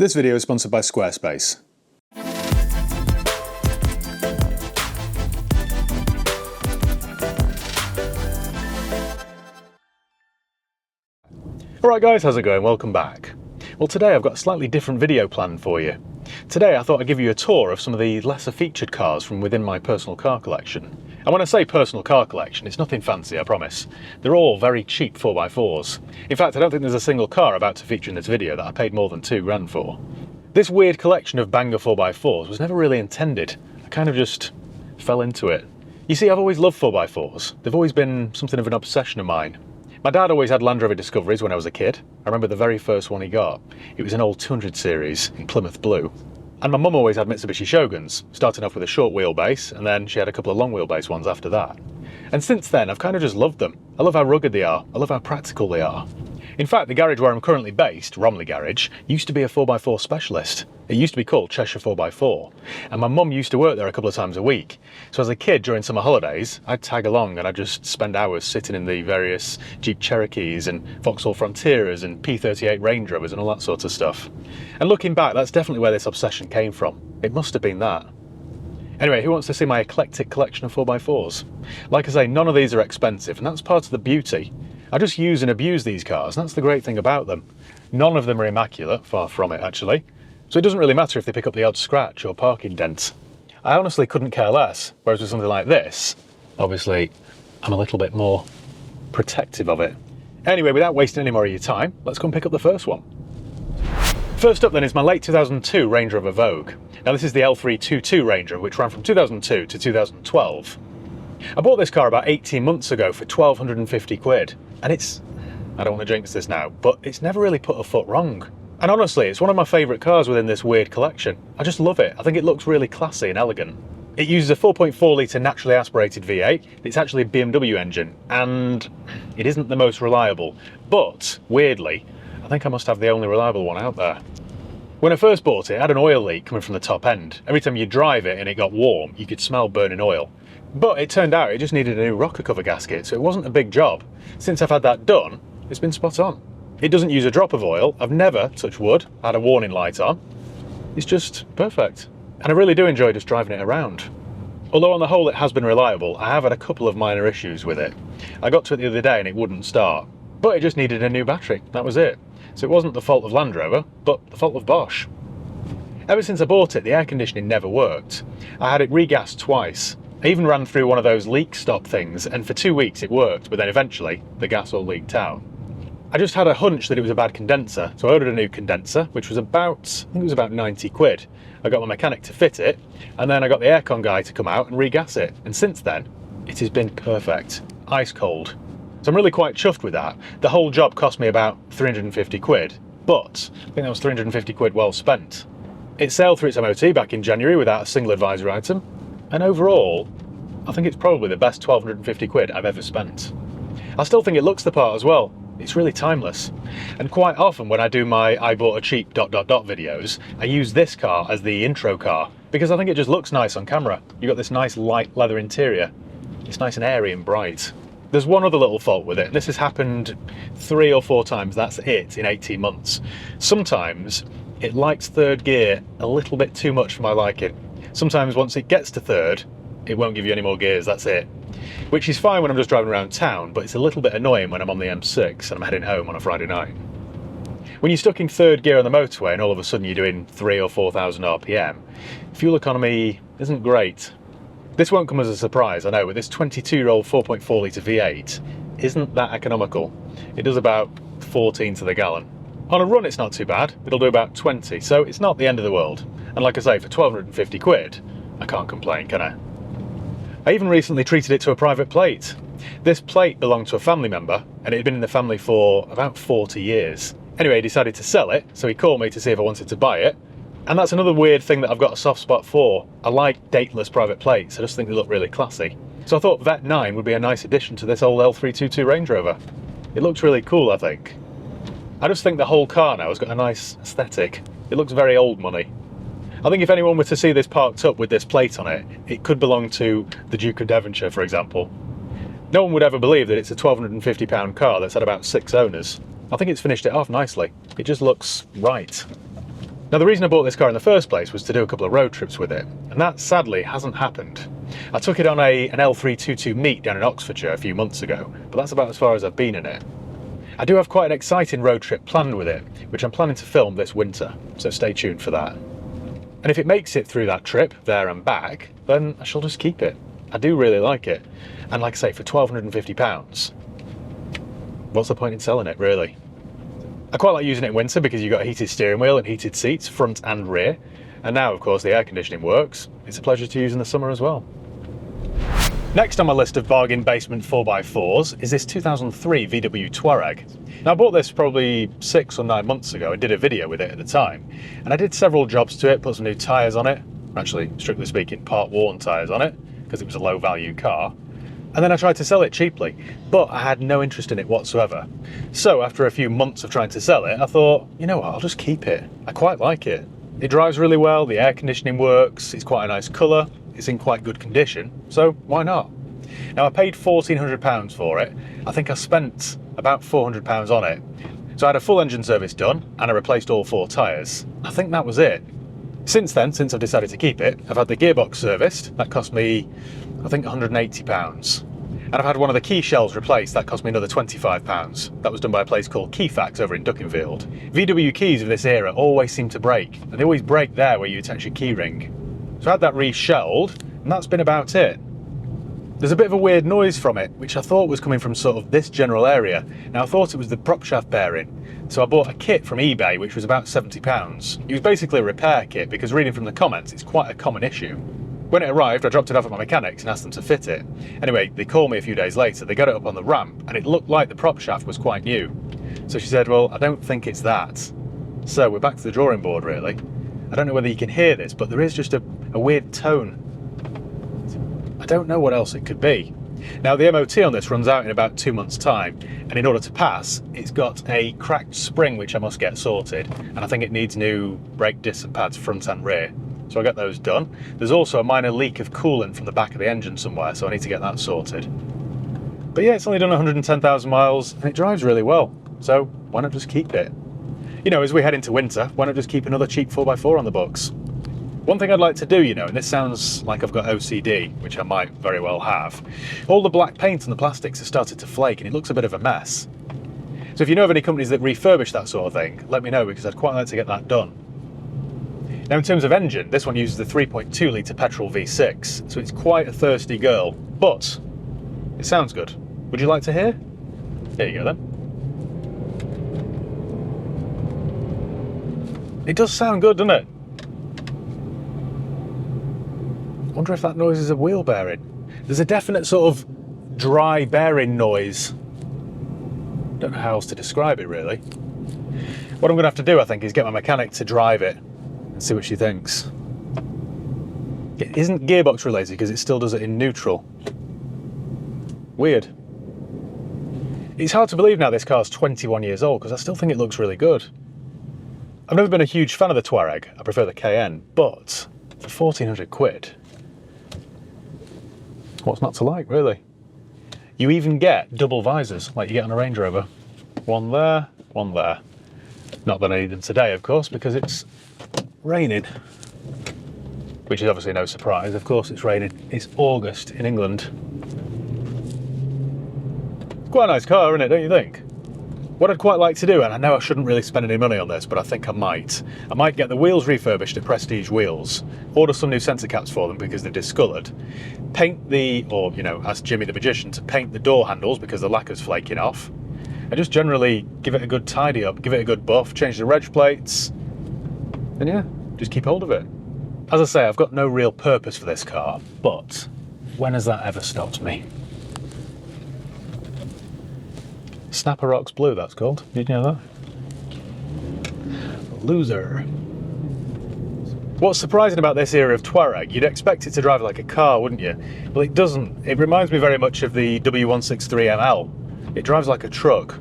This video is sponsored by Squarespace. Alright guys, how's it going? Welcome back. Well, today I've got a slightly different video planned for you. Today I thought I'd give you a tour of some of the lesser featured cars from within my personal car collection. And when I say personal car collection, it's nothing fancy, I promise. They're all very cheap 4x4s. In fact, I don't think there's a single car about to feature in this video that I paid more than £2 for. This weird collection of banger 4x4s was never really intended. I kind of just fell into it. You see, I've always loved 4x4s. They've always been something of an obsession of mine. My dad always had Land Rover Discoveries when I was a kid. I remember the very first one he got. It was an old 200 series in Plymouth Blue. And my mum always had Mitsubishi Shoguns, starting off with a short wheelbase, and then she had a couple of long wheelbase ones after that. And since then, I've kind of just loved them. I love how rugged they are. I love how practical they are. In fact, the garage where I'm currently based, Romley Garage, used to be a 4x4 specialist. It used to be called Cheshire 4x4, and my mum used to work there a couple of times a week. So as a kid during summer holidays, I'd tag along and I'd just spend hours sitting in the various Jeep Cherokees and Vauxhall Frontieras and P38 Range Rovers and all that sort of stuff. And looking back, that's definitely where this obsession came from. It must have been that. Anyway, who wants to see my eclectic collection of 4x4s? Like I say, none of these are expensive, and that's part of the beauty. I just use and abuse these cars, and that's the great thing about them. None of them are immaculate, far from it actually. So it doesn't really matter if they pick up the odd scratch or parking dent. I honestly couldn't care less, whereas with something like this, obviously, I'm a little bit more protective of it. Anyway, without wasting any more of your time, let's go and pick up the first one. First up then is my late 2002 Range Rover Vogue. Now this is the L322 Range Rover, which ran from 2002 to 2012. I bought this car about 18 months ago for 1,250 quid, and I don't want to jinx this now, but it's never really put a foot wrong. And honestly, it's one of my favourite cars within this weird collection. I just love it. I think it looks really classy and elegant. It uses a 4.4 litre naturally aspirated V8. It's actually a BMW engine, and it isn't the most reliable, but weirdly, I think I must have the only reliable one out there. When I first bought it, it had an oil leak coming from the top end. Every time you drive it and it got warm, you could smell burning oil. But it turned out it just needed a new rocker cover gasket, so it wasn't a big job. Since I've had that done, it's been spot on. It doesn't use a drop of oil. I've never, touch wood, had a warning light on. It's just perfect. And I really do enjoy just driving it around. Although on the whole it has been reliable, I have had a couple of minor issues with it. I got to it the other day and it wouldn't start, but it just needed a new battery, that was it. So it wasn't the fault of Land Rover, but the fault of Bosch. Ever since I bought it, the air conditioning never worked. I had it regassed twice. I even ran through one of those leak stop things, and for 2 weeks it worked, but then eventually the gas all leaked out. I just had a hunch that it was a bad condenser, so I ordered a new condenser, which was about 90 quid. I got my mechanic to fit it, and then I got the aircon guy to come out and regas it, and since then, it has been perfect. Ice cold. So I'm really quite chuffed with that. The whole job cost me about 350 quid, but I think that was 350 quid well spent. It sailed through its MOT back in January without a single advisory item, and overall, I think it's probably the best 1,250 quid I've ever spent. I still think it looks the part as well. It's really timeless. And quite often when I do my I bought a cheap ... videos, I use this car as the intro car, because I think it just looks nice on camera. You've got this nice light leather interior. It's nice and airy and bright. There's one other little fault with it. This has happened 3 or 4 times, that's it, in 18 months. Sometimes it likes third gear a little bit too much for my liking. Sometimes once it gets to third, it won't give you any more gears, that's it. Which is fine when I'm just driving around town, but it's a little bit annoying when I'm on the M6 and I'm heading home on a Friday night. When you're stuck in third gear on the motorway and all of a sudden you're doing 3,000 or 4,000 RPM, fuel economy isn't great. This won't come as a surprise, I know, but this 22-year-old 4.4 litre V8 isn't that economical. It does about 14 to the gallon. On a run it's not too bad, it'll do about 20, so it's not the end of the world. And like I say, for 1,250 quid, I can't complain, can I? I even recently treated it to a private plate. This plate belonged to a family member, and it had been in the family for about 40 years. Anyway, he decided to sell it, so he called me to see if I wanted to buy it. And that's another weird thing that I've got a soft spot for. I like dateless private plates, I just think they look really classy. So I thought Vet 9 would be a nice addition to this old L322 Range Rover. It looks really cool, I think. I just think the whole car now has got a nice aesthetic. It looks very old money. I think if anyone were to see this parked up with this plate on it, it could belong to the Duke of Devonshire, for example. No one would ever believe that it's a £1,250 car that's had about 6 owners. I think it's finished it off nicely. It just looks right. Now the reason I bought this car in the first place was to do a couple of road trips with it, and that sadly hasn't happened. I took it on an L322 meet down in Oxfordshire a few months ago, but that's about as far as I've been in it. I do have quite an exciting road trip planned with it, which I'm planning to film this winter, so stay tuned for that. And if it makes it through that trip, there and back, then I shall just keep it. I do really like it, and like I say, for £1,250, what's the point in selling it, really? I quite like using it in winter because you've got a heated steering wheel and heated seats, front and rear. And now, of course, the air conditioning works. It's a pleasure to use in the summer as well. Next on my list of bargain basement 4x4s is this 2003 VW Touareg. Now I bought this probably 6 or 9 months ago and did a video with it at the time. And I did several jobs to it, put some new tyres on it. Actually, strictly speaking, part worn tyres on it, because it was a low value car. And then I tried to sell it cheaply, but I had no interest in it whatsoever. So after a few months of trying to sell it, I thought, you know what, I'll just keep it. I quite like it. It drives really well, the air conditioning works, it's quite a nice colour, it's in quite good condition, so why not? Now I paid £1,400 for it. I think I spent about £400 on it. So I had a full engine service done and I replaced all 4 tyres. I think that was it. Since then, since I've decided to keep it, I've had the gearbox serviced. That cost me, I think, £180. And I've had one of the key shells replaced. That cost me another £25. That was done by a place called Keyfax over in Duckenfield. VW keys of this era always seem to break, and they always break there where you attach your key ring. So I had that re-shelled, and that's been about it. There's a bit of a weird noise from it, which I thought was coming from sort of this general area. Now I thought it was the prop shaft bearing, so I bought a kit from eBay which was about £70. It was basically a repair kit because reading from the comments it's quite a common issue. When it arrived I dropped it off at my mechanics and asked them to fit it. Anyway, they called me a few days later, they got it up on the ramp and it looked like the prop shaft was quite new. So she said, well, I don't think it's that. So we're back to the drawing board really. I don't know whether you can hear this, but there is just a weird tone. I don't know what else it could be. Now the MOT on this runs out in about 2 months' time, and in order to pass, it's got a cracked spring which I must get sorted, and I think it needs new brake disc and pads front and rear. So I'll get those done. There's also a minor leak of coolant from the back of the engine somewhere, so I need to get that sorted. But yeah, it's only done 110,000 miles, and it drives really well, so why not just keep it? You know, as we head into winter, why not just keep another cheap 4x4 on the books? One thing I'd like to do, you know, and this sounds like I've got OCD, which I might very well have, all the black paint and the plastics have started to flake and it looks a bit of a mess. So if you know of any companies that refurbish that sort of thing, let me know because I'd quite like to get that done. Now in terms of engine, this one uses the 3.2 litre petrol V6, so it's quite a thirsty girl, but it sounds good. Would you like to hear? Here you go then. It does sound good, doesn't it? I wonder if that noise is a wheel bearing. There's a definite sort of dry bearing noise. Don't know how else to describe it really. What I'm going to have to do, I think, is get my mechanic to drive it and see what she thinks. It isn't gearbox related because it still does it in neutral. Weird. It's hard to believe now this car's 21 years old because I still think it looks really good. I've never been a huge fan of the Touareg. I prefer the Cayenne, but for 1,400 quid, what's not to like, really? You even get double visors, like you get on a Range Rover. One there, one there. Not that I need them today, of course, because it's raining. Which is obviously no surprise, of course it's raining. It's August in England. It's quite a nice car, isn't it, don't you think? What I'd quite like to do, and I know I shouldn't really spend any money on this, but I think I might get the wheels refurbished at Prestige Wheels, order some new sensor caps for them because they're discoloured, paint the, or you know, ask Jimmy the Magician to paint the door handles because the lacquer's flaking off, and just generally give it a good tidy up, give it a good buff, change the reg plates, and yeah, just keep hold of it. As I say, I've got no real purpose for this car, but when has that ever stopped me? Snapper Rocks Blue, that's called. Did you know that? Loser. What's surprising about this era of Touareg, you'd expect it to drive like a car, wouldn't you? Well, it doesn't. It reminds me very much of the W163ML. It drives like a truck,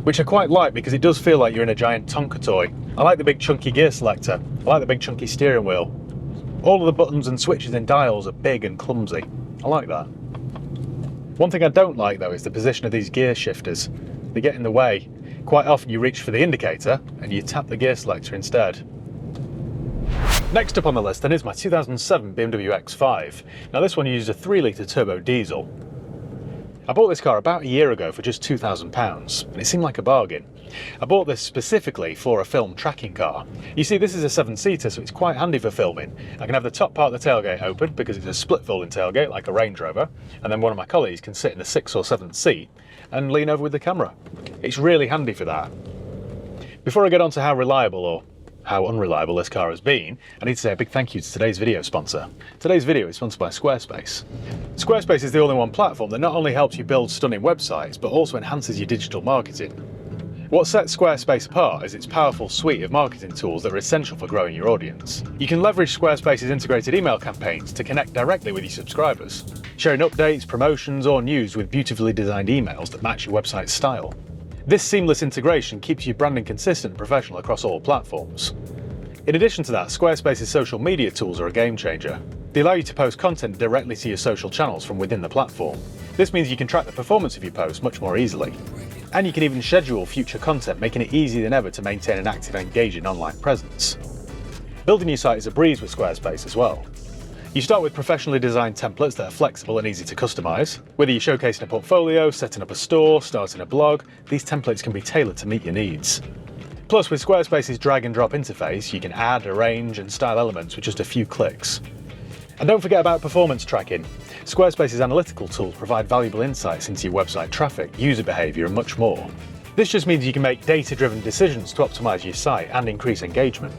which I quite like because it does feel like you're in a giant Tonka toy. I like the big chunky gear selector. I like the big chunky steering wheel. All of the buttons and switches and dials are big and clumsy. I like that. One thing I don't like though is the position of these gear shifters. They get in the way. Quite often you reach for the indicator and you tap the gear selector instead. Next up on the list then is my 2007 BMW X5. Now this one uses a 3-litre turbo diesel. I bought this car about a year ago for just £2,000 and it seemed like a bargain. I bought this specifically for a film tracking car. You see, this is a 7-seater, so it's quite handy for filming. I can have the top part of the tailgate open because it's a split folding tailgate like a Range Rover, and then one of my colleagues can sit in the 6th or 7th seat and lean over with the camera. It's really handy for that. Before I get on to how reliable or how unreliable this car has been, I need to say a big thank you to today's video sponsor. Today's video is sponsored by Squarespace. Squarespace is the all-in-one platform that not only helps you build stunning websites, but also enhances your digital marketing. What sets Squarespace apart is its powerful suite of marketing tools that are essential for growing your audience. You can leverage Squarespace's integrated email campaigns to connect directly with your subscribers, sharing updates, promotions, or news with beautifully designed emails that match your website's style. This seamless integration keeps your branding consistent and professional across all platforms. In addition to that, Squarespace's social media tools are a game changer. They allow you to post content directly to your social channels from within the platform. This means you can track the performance of your posts much more easily. And you can even schedule future content, making it easier than ever to maintain an active and engaging online presence. Building your site is a breeze with Squarespace as well. You start with professionally designed templates that are flexible and easy to customize. Whether you're showcasing a portfolio, setting up a store, starting a blog, these templates can be tailored to meet your needs. Plus, with Squarespace's drag and drop interface, you can add, arrange, and style elements with just a few clicks. And don't forget about performance tracking. Squarespace's analytical tools provide valuable insights into your website traffic, user behavior, and much more. This just means you can make data-driven decisions to optimize your site and increase engagement.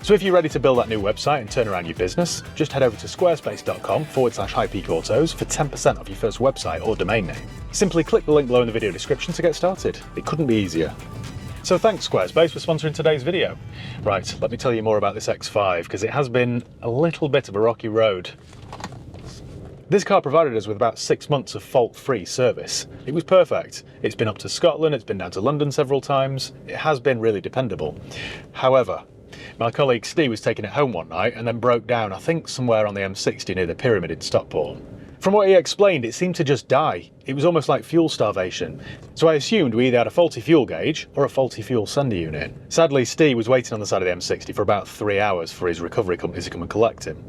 So if you're ready to build that new website and turn around your business, just head over to squarespace.com/highpeakautos for 10% off your first website or domain name. Simply click the link below in the video description to get started. It couldn't be easier. So thanks Squarespace for sponsoring today's video. Right, let me tell you more about this X5 because it has been a little bit of a rocky road. This car provided us with about 6 months of fault-free service. It was perfect. It's been up to Scotland, it's been down to London several times. It has been really dependable. However, my colleague Steve was taking it home one night and then broke down, I think somewhere on the M60 near the Pyramid in Stockport. From what he explained, it seemed to just die. It was almost like fuel starvation. So I assumed we either had a faulty fuel gauge or a faulty fuel sender unit. Sadly, Steve was waiting on the side of the M60 for about 3 hours for his recovery company to come and collect him.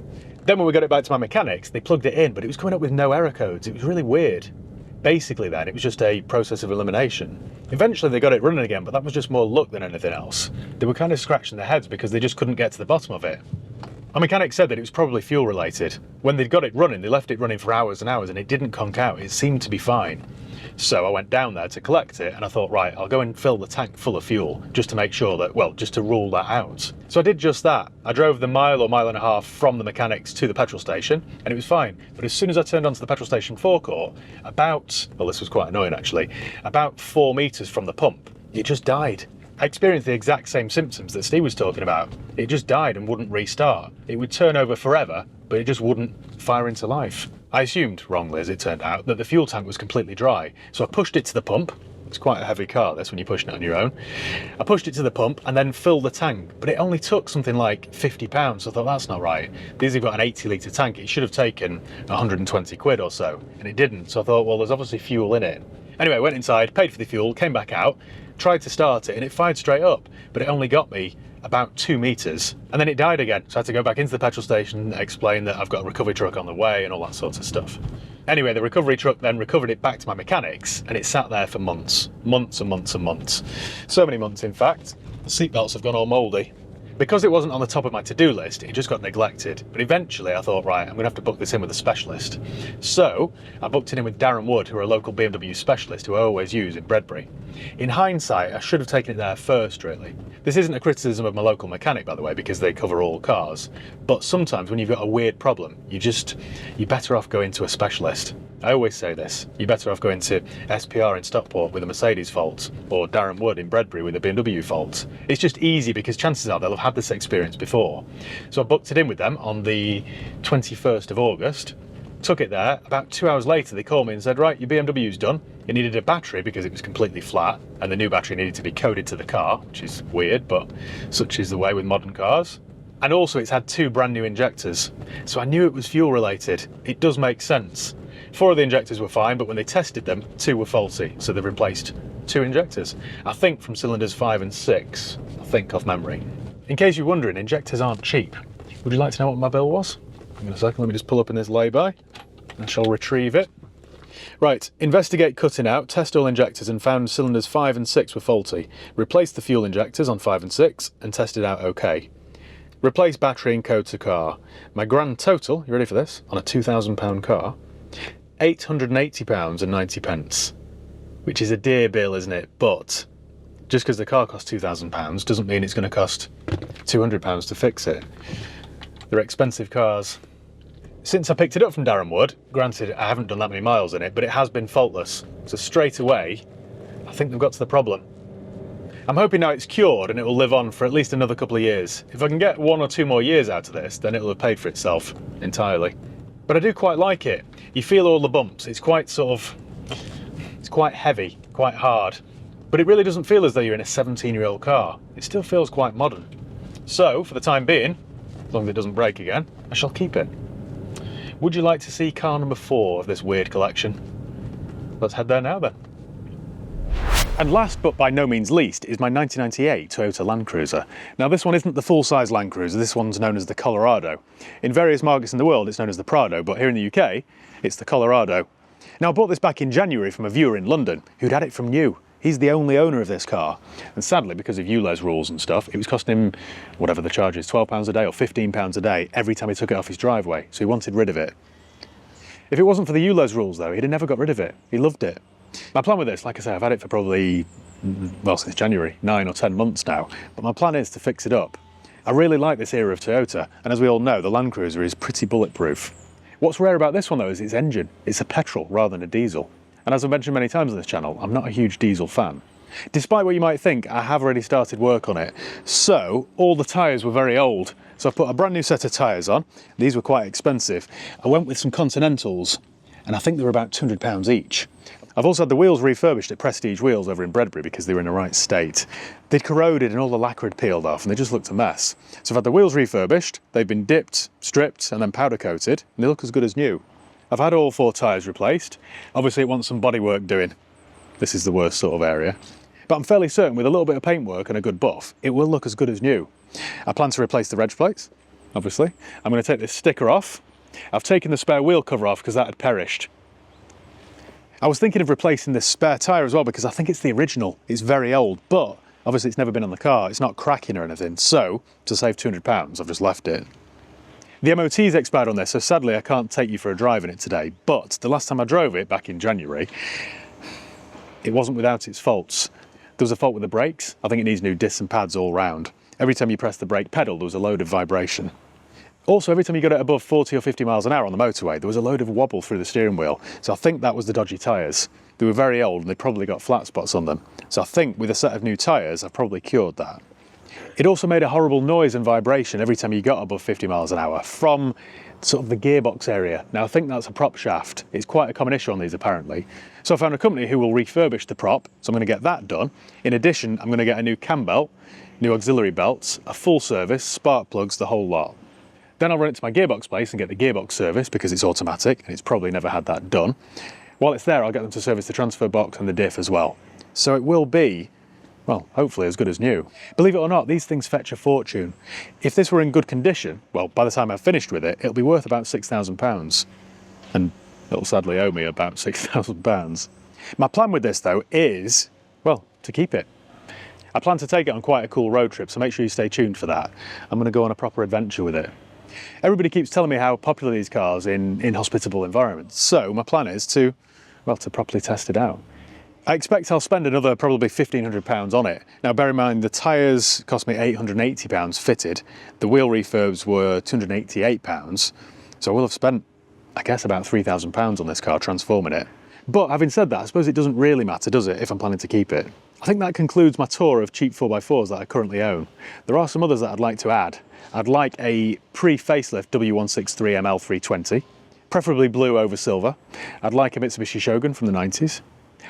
Then when we got it back to my mechanics, they plugged it in, but it was coming up with no error codes. It was really weird. Basically then, it was just a process of elimination. Eventually they got it running again, but that was just more luck than anything else. They were kind of scratching their heads because they just couldn't get to the bottom of it. Our mechanic said that it was probably fuel related. When they'd got it running, they left it running for hours and hours and it didn't conk out. It seemed to be fine. So I went down there to collect it and I thought, right, I'll go and fill the tank full of fuel just to make sure that, well, just to rule that out. So I did just that. I drove the mile or mile and a half from the mechanics to the petrol station and it was fine. But as soon as I turned onto the petrol station forecourt, well, this was quite annoying actually, about 4 meters from the pump, it just died. I experienced the exact same symptoms that Steve was talking about. It just died and wouldn't restart. It would turn over forever, but it just wouldn't fire into life. I assumed, wrongly as it turned out, that the fuel tank was completely dry. So I pushed it to the pump. It's quite a heavy car, this, when you're pushing it on your own. I pushed it to the pump and then filled the tank, but it only took something like £50. So I thought, that's not right. These have got an 80-litre tank. It should have taken 120 quid or so, and it didn't. So I thought, well, there's obviously fuel in it. Anyway, I went inside, paid for the fuel, came back out, tried to start it and it fired straight up, but it only got me about 2 meters and then it died again. So I had to go back into the petrol station, explain that I've got a recovery truck on the way and all that sort of stuff. Anyway, the recovery truck then recovered it back to my mechanics and it sat there for months and months and months. So many months, in fact, the seatbelts have gone all mouldy. Because it wasn't on the top of my to-do list, it just got neglected. But eventually I thought, right, I'm going to have to book this in with a specialist. So I booked it in with Darren Wood, who are a local BMW specialist who I always use in Bredbury. In hindsight, I should have taken it there first, really. This isn't a criticism of my local mechanic, by the way, because they cover all cars. But sometimes when you've got a weird problem, you're better off going to a specialist. I always say this, you're better off going to SPR in Stockport with a Mercedes fault, or Darren Wood in Bredbury with a BMW fault. It's just easy because chances are they'll have had this experience before. So I booked it in with them on the 21st of August, took it there. About 2 hours later they called me and said, right, your BMW's done. It needed a battery because it was completely flat and the new battery needed to be coded to the car, which is weird, but such is the way with modern cars. And also it's had 2 brand new injectors. So I knew it was fuel related. It does make sense. 4 of the injectors were fine, but when they tested them, 2 were faulty. So they've replaced 2 injectors. I think from cylinders 5 and 6, I think off memory. In case you're wondering, injectors aren't cheap. Would you like to know what my bill was? Hang on a second, let me just pull up in this lay-by. I shall retrieve it. Right, investigate cutting out, test all injectors and found cylinders 5 and 6 were faulty. Replaced the fuel injectors on 5 and 6 and tested out okay. Replace battery and code to car. My grand total, you ready for this, on a £2,000 car? £880 and 90 pence. Which is a dear bill, isn't it? But just because the car costs £2,000 doesn't mean it's going to cost £200 to fix it. They're expensive cars. Since I picked it up from Darren Wood, granted I haven't done that many miles in it, but it has been faultless. So straight away, I think they've got to the problem. I'm hoping now it's cured and it will live on for at least another couple of years. If I can get 1 or 2 more years out of this, then it'll have paid for itself entirely. But I do quite like it. You feel all the bumps. It's quite it's quite heavy, quite hard. But it really doesn't feel as though you're in a 17-year-old car. It still feels quite modern. So, for the time being, as long as it doesn't break again, I shall keep it. Would you like to see car number 4 of this weird collection? Let's head there now then. And last but by no means least is my 1998 Toyota Land Cruiser. Now this one isn't the full-size Land Cruiser, this one's known as the Colorado. In various markets in the world it's known as the Prado, but here in the UK it's the Colorado. Now I bought this back in January from a viewer in London who'd had it from new. He's the only owner of this car, and sadly because of ULEZ rules and stuff, it was costing him whatever the charge is, £12 a day or £15 a day every time he took it off his driveway, so he wanted rid of it. If it wasn't for the ULEZ rules though, he'd have never got rid of it. He loved it. My plan with this, like I say, I've had it for probably, well, since January, 9 or 10 months now, but my plan is to fix it up. I really like this era of Toyota, and as we all know, the Land Cruiser is pretty bulletproof. What's rare about this one though is its engine. It's a petrol rather than a diesel. And as I've mentioned many times on this channel, I'm not a huge diesel fan. Despite what you might think, I have already started work on it. So, all the tyres were very old. So I've put a brand new set of tyres on. These were quite expensive. I went with some Continentals, and I think they were about £200 each. I've also had the wheels refurbished at Prestige Wheels over in Bredbury because they were in the right state. They'd corroded and all the lacquer had peeled off and they just looked a mess. So I've had the wheels refurbished, they've been dipped, stripped and then powder coated, and they look as good as new. I've had all 4 tyres replaced. Obviously it wants some bodywork doing. This is the worst sort of area. But I'm fairly certain with a little bit of paintwork and a good buff, it will look as good as new. I plan to replace the reg plates, obviously. I'm going to take this sticker off. I've taken the spare wheel cover off because that had perished. I was thinking of replacing this spare tyre as well because I think it's the original. It's very old, but obviously it's never been on the car. It's not cracking or anything. So, to save £200, I've just left it. The MOT's expired on this, so sadly I can't take you for a drive in it today, but the last time I drove it, back in January, it wasn't without its faults. There was a fault with the brakes. I think it needs new discs and pads all round. Every time you press the brake pedal, there was a load of vibration. Also, every time you got it above 40 or 50 miles an hour on the motorway, there was a load of wobble through the steering wheel. So I think that was the dodgy tyres. They were very old and they probably got flat spots on them. So I think with a set of new tyres, I've probably cured that. It also made a horrible noise and vibration every time you got above 50 miles an hour from sort of the gearbox area. Now I think that's a prop shaft. It's quite a common issue on these apparently. So I found a company who will refurbish the prop, so I'm going to get that done. In addition, I'm going to get a new cam belt, new auxiliary belts, a full service, spark plugs, the whole lot. Then I'll run it to my gearbox place and get the gearbox service because it's automatic and it's probably never had that done. While it's there, I'll get them to service the transfer box and the diff as well. So it will be, well, hopefully as good as new. Believe it or not, these things fetch a fortune. If this were in good condition, well, by the time I've finished with it, it'll be worth about £6,000. And it'll sadly owe me about £6,000. My plan with this though is, well, to keep it. I plan to take it on quite a cool road trip, so make sure you stay tuned for that. I'm going to go on a proper adventure with it. Everybody keeps telling me how popular these cars in inhospitable environments, so my plan is to, well, to properly test it out. I expect I'll spend another probably £1,500 on it. Now bear in mind the tyres cost me £880 fitted, the wheel refurbs were £288, so I will have spent, I guess, about £3,000 on this car transforming it. But having said that, I suppose it doesn't really matter, does it, if I'm planning to keep it? I think that concludes my tour of cheap 4x4s that I currently own. There are some others that I'd like to add. I'd like a pre-facelift W163 ML320, preferably blue over silver. I'd like a Mitsubishi Shogun from the 90s.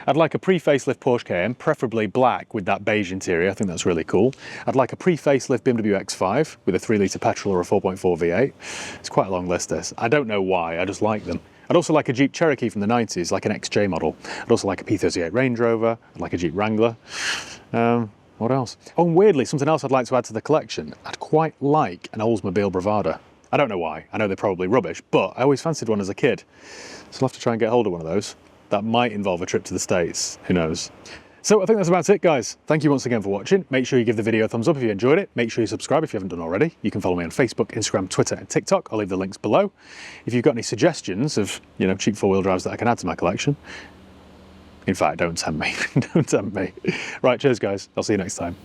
I'd like a pre-facelift Porsche Cayenne, preferably black with that beige interior. I think that's really cool. I'd like a pre-facelift BMW X5 with a 3-litre petrol or a 4.4 V8. It's quite a long list, this. I don't know why, I just like them. I'd also like a Jeep Cherokee from the 90s, like an XJ model. I'd also like a P38 Range Rover. I'd like a Jeep Wrangler. What else? Oh, and weirdly, something else I'd like to add to the collection. I'd quite like an Oldsmobile Bravada. I don't know why. I know they're probably rubbish, but I always fancied one as a kid. So I'll have to try and get hold of one of those. That might involve a trip to the States. Who knows? So I think that's about it, guys. Thank you once again for watching. Make sure you give the video a thumbs up if you enjoyed it. Make sure you subscribe if you haven't done already. You can follow me on Facebook, Instagram, Twitter, and TikTok. I'll leave the links below. If you've got any suggestions of, cheap four-wheel drives that I can add to my collection, in fact, don't tempt me. Don't tempt me. Right, cheers, guys. I'll see you next time.